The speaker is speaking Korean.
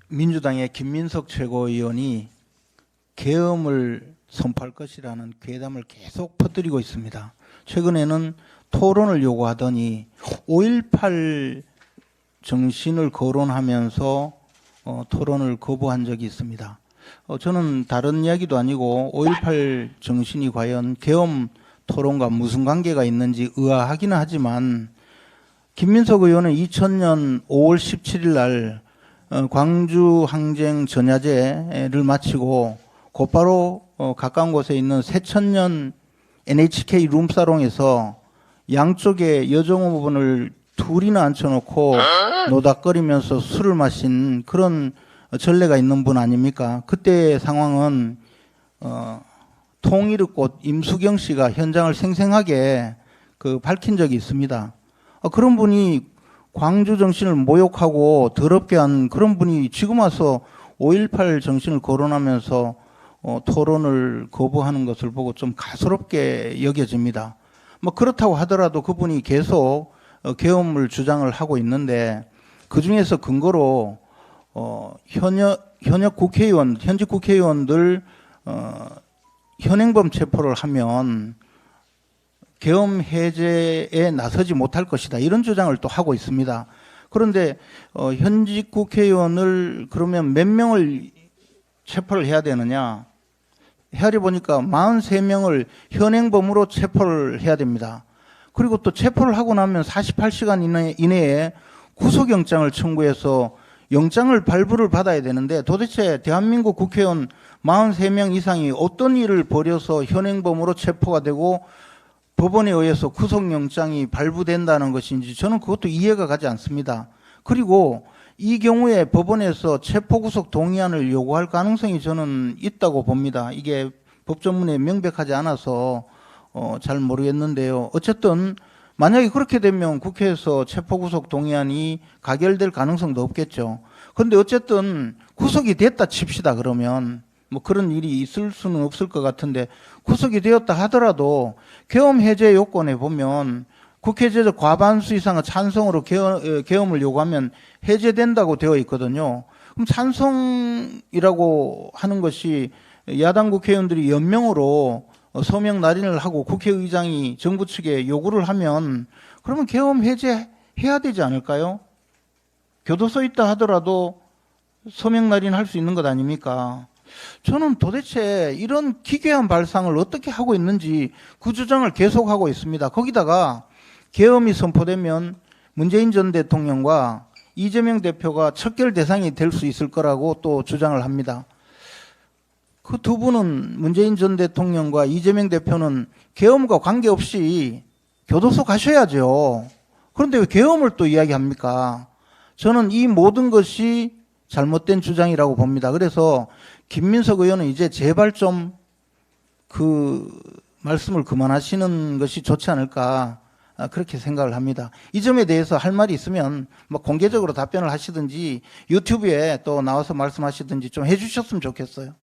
민주당의 김민석 최고위원이 계엄을 선포할 것이라는 괴담을 계속 퍼뜨리고 있습니다. 최근에는 토론을 요구하더니 5.18 정신을 거론하면서 토론을 거부한 적이 있습니다. 저는 다른 이야기도 아니고 5.18 정신이 과연 계엄 토론과 무슨 관계가 있는지 의아하기는 하지만 김민석 의원은 2000년 5월 17일 날 광주 항쟁 전야제를 마치고 곧바로 가까운 곳에 있는 새천년 NHK 룸사롱에서 양쪽에 여정호분을 둘이나 앉혀놓고 노닥거리면서 술을 마신 그런 전례가 있는 분 아닙니까? 그때 상황은 통일의 꽃 임수경 씨가 현장을 생생하게 밝힌 적이 있습니다. 그런 분이 광주 정신을 모욕하고 더럽게 한 그런 분이 지금 와서 5.18 정신을 거론하면서 토론을 거부하는 것을 보고 좀 가소롭게 여겨집니다. 뭐 그렇다고 하더라도 그분이 계속 계엄을 주장을 하고 있는데 그 중에서 근거로 현역 국회의원, 현직 국회의원들 현행범 체포를 하면 계엄 해제에 나서지 못할 것이다. 이런 주장을 또 하고 있습니다. 그런데 현직 국회의원을 그러면 몇 명을 체포를 해야 되느냐? 헤아려 보니까 43명을 현행범으로 체포를 해야 됩니다. 그리고 또 체포를 하고 나면 48시간 이내에 구속영장을 청구해서 영장을 발부를 받아야 되는데 도대체 대한민국 국회의원 43명 이상이 어떤 일을 벌여서 현행범으로 체포가 되고 법원에 의해서 구속영장이 발부된다는 것인지 저는 그것도 이해가 가지 않습니다. 그리고 이 경우에 법원에서 체포구속 동의안을 요구할 가능성이 저는 있다고 봅니다. 이게 법조문에 명백하지 않아서 잘 모르겠는데요. 어쨌든 만약에 그렇게 되면 국회에서 체포구속 동의안이 가결될 가능성도 없겠죠. 그런데 어쨌든 구속이 됐다 칩시다. 그러면 뭐 그런 일이 있을 수는 없을 것 같은데 구속이 되었다 하더라도 계엄 해제 요건에 보면 국회제적 과반수 이상의 찬성으로 계엄을 요구하면 해제된다고 되어 있거든요. 그럼 찬성이라고 하는 것이 야당 국회의원들이 연명으로 서명 날인을 하고 국회의장이 정부 측에 요구를 하면 그러면 계엄 해제해야 되지 않을까요? 교도소 있다 하더라도 서명 날인할 수 있는 것 아닙니까? 저는 도대체 이런 기괴한 발상을 어떻게 하고 있는지 그 주장을 계속하고 있습니다. 거기다가 계엄이 선포되면 문재인 전 대통령과 이재명 대표가 척결 대상이 될 수 있을 거라고 또 주장을 합니다. 그 두 분은 문재인 전 대통령과 이재명 대표는 계엄과 관계없이 교도소 가셔야죠. 그런데 왜 계엄을 또 이야기합니까? 저는 이 모든 것이 잘못된 주장이라고 봅니다. 그래서 김민석 의원은 이제 제발 좀 그 말씀을 그만하시는 것이 좋지 않을까 그렇게 생각을 합니다. 이 점에 대해서 할 말이 있으면 뭐 공개적으로 답변을 하시든지 유튜브에 또 나와서 말씀하시든지 좀 해주셨으면 좋겠어요.